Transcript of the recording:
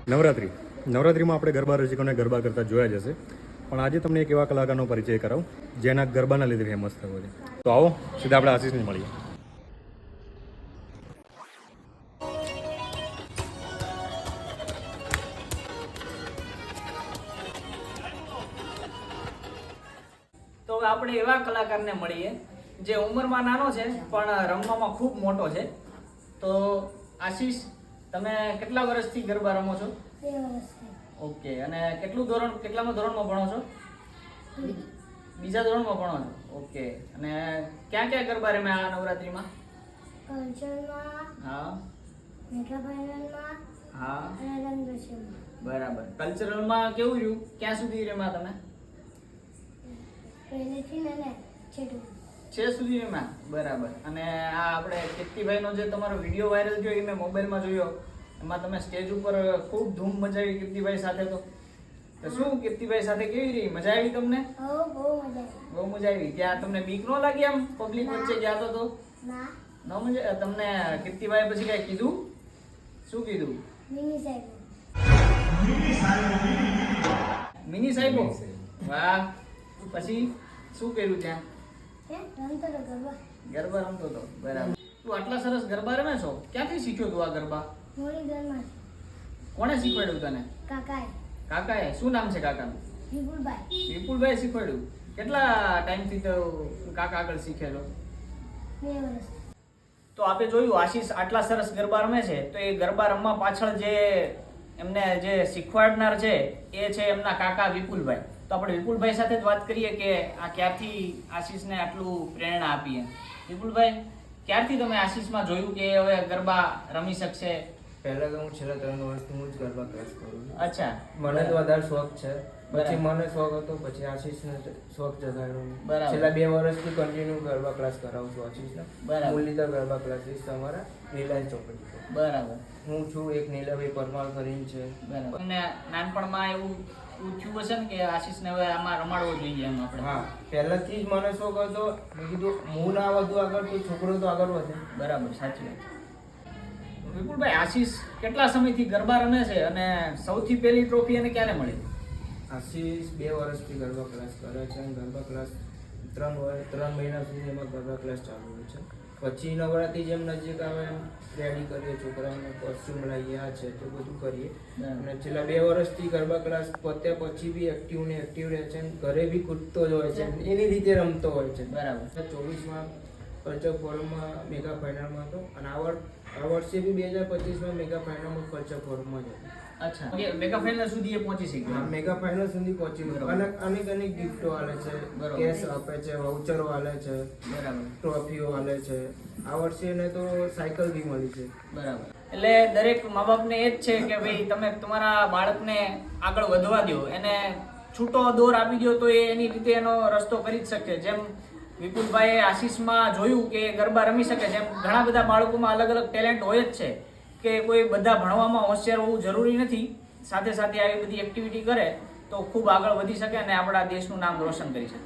નવરાત્રિમાં આપણે ગરબા રસિકોને ગરબા કરતા જોયા જ હશે, પણ આજે તમને એક એવા કલાકારનો પરિચય કરાવું જેના ગરબાના લીધે ફેમસ થયો છે. તો આવો સીધા આપણે આશીષને મળીએ. તો હવે આપણે એવા કલાકારને મળીએ જે ઉંમરમાં નાનો છે પણ રમવામાં ખૂબ મોટો છે. તો આશીષ, તમે કેટલા વર્ષથી ગરબા રમો છો? 2 વર્ષથી. ઓકે, અને કેટલામાં ધોરણમાં ભણો છો? બીજા ધોરણમાં ભણો છો. ઓકે, અને ક્યાં ક્યાં ગરબા રમ્યા આ નવરાત્રીમાં? કલ્ચરમાં, હા મેગા ફાઇનલમાં હા, અને રંગદર્શનમાં. બરાબર. કલ્ચરલમાં કેવું રહ્યું? ક્યાં સુધી રમ્યા તમે? પહેલેથી ને છેટું. 6 સુધી રમ્યા. બરાબર. અને આ આપણે કીર્તિભાઈનો જે તમારો વિડીયો વાયરલ થયો એ મેં મોબાઈલમાં જોયો, એમાં તમે સ્ટેજ ઉપર ખૂબ ધૂમ મચાવી કીર્તિભાઈ સાથે. તો શું કીર્તિભાઈ સાથે કેવી રહી? મજા આવી તમને? બહુ મજા આવી. બહુ મજા આવી. ત્યાં તમને બીક ન લાગી? આમ પબ્લિક વચ્ચે ગયા તો ના, ન મજા? તમને કીર્તિભાઈ પછી કઈ કીધું? શું કીધું? મિની સાહેબ. મિની સાહેબો? વાહ. પછી શું કર્યું ત્યાં? રમતો તો ગરબા. ગરબા રમતો હતો. બરાબર. તું આટલા સરસ ગરબા રમે છો, ક્યાંથી શીખ્યો તું આ ગરબા? મોરી ઘરમાં કોણે શીખવાડ્યું તને? કાકાએ. કાકાએ? શું નામ છે કાકાનું? વિપુલભાઈ. વિપુલભાઈ શીખવાડ્યું. કેટલા ટાઈમથી તો કાકા આગળ શીખેલો? 2 વર્ષ. તો આપણે જોયું આશીષ આટલા સરસ ગરબા રમે છે, તો એ ગરબા રમવા પાછળ એમને જે શીખવાડનાર છે એ છે એમના કાકા વિપુલભાઈ. તો આપણે વિપુલભાઈ સાથે જ વાત કરીએ કે આ ક્યારથી આશીષને આટલું પ્રેરણા આપીએ. વિપુલભાઈ, ક્યારથી તમે આશીષમાં જોયું કે હવે ગરબા રમી શકશે? પહેલા તો હું છેલ્લા 3 વર્ષથી હું જ ગરબા ક્લાસ કરું છું. અચ્છા. મને તો વધારે શોખ છે. પછી બરાબર. મને શોખ હતો, પછી આશીષને શોખ જગાડ્યો. બરાબર. છેલ્લા 2 વર્ષથી કન્ટિન્યુ ગરબા ક્લાસ કરાવું છું આશીષને. બરાબર. મુરલીધર ગરબા ક્લાસીસ તમારા રિલાયન્સ ચોકડી પર. બરાબર. હું છું એક નીલાભાઈ પરમાર કરીને છે. બરાબર. તમને નાનપણમાં એવું થયું હશે ને કે આશીષને હવે આમાં રમાડવો જોઈએ એમ આપણે? હા, પહેલાથી જ મને શોખ હતો. મેં કીધું હું ના વધુ આગળ તો છોકરો તો આગળ વધે. બરાબર, સાચી વાત. વિપુલભાઈ, આશીષ કેટલા સમયથી ગરબા રમે છે અને સૌથી પહેલી ટ્રોફી એને ક્યારે મળી? આશીષ 2 વર્ષથી ગરબા ક્લાસ કરે છે અને ગરબા ક્લાસ 3 મહિના સુધી એમાં ગરબા ક્લાસ ચાલુ હોય છે. પછી નવરાત્રી જેમ નજીક આવે એમ રેડી કરીએ, છોકરાઓને કોસ્ચ્યુમ લાવીએ, આ છે તે બધું કરીએ. અને છેલ્લા 2 વર્ષથી ગરબા ક્લાસ પત્યા પછી બી એક્ટિવ રહે છે અને ઘરે બી કૂદતો જ હોય છે, એની રીતે રમતો હોય છે. બરાબર. 24માં કલ્ચર ફોરમમાં મેગા ફાઇનલમાં હતો અને આ વર્ષે બી 2025માં મેગા ફાઇનલમાં કલ્ચર ફોરમમાં જ હતો. અચ્છા, મેગા ફાઇનલ સુધી એ પહોંચી શક્યો. હા, મેગા ફાઇનલ સુધી પહોંચી ગયો. અને અનેક ગિફ્ટો આલે છે, બરાબર. કેશ આપે છે, વાઉચરો આલે છે, બરાબર. ટ્રોફીઓ આલે છે. આ વર્ષે એને તો સાયકલ બી મળી છે. બરાબર. એટલે દરેક મા બાપને એ જ છે કે ભાઈ તમે તમારા બાળકને આગળ વધવા દો, એને છૂટો દોર આપી દો તો એ એની રીતે એનો રસ્તો કરી જ શકે. જેમ વિપુલભાઈએ આશીષમાં જોયું કે ગરબા રમી શકે છે, એમ ઘણા બધા બાળકોમાં અલગ અલગ ટેલેન્ટ હોય જ છે કે કોઈ બધા ભણવામાં હોશિયાર હોવું જરૂરી નથી, સાથે સાથે આવી બધી એક્ટિવિટી કરે તો ખૂબ આગળ વધી શકે અને આપણા દેશનું નામ રોશન કરી શકે.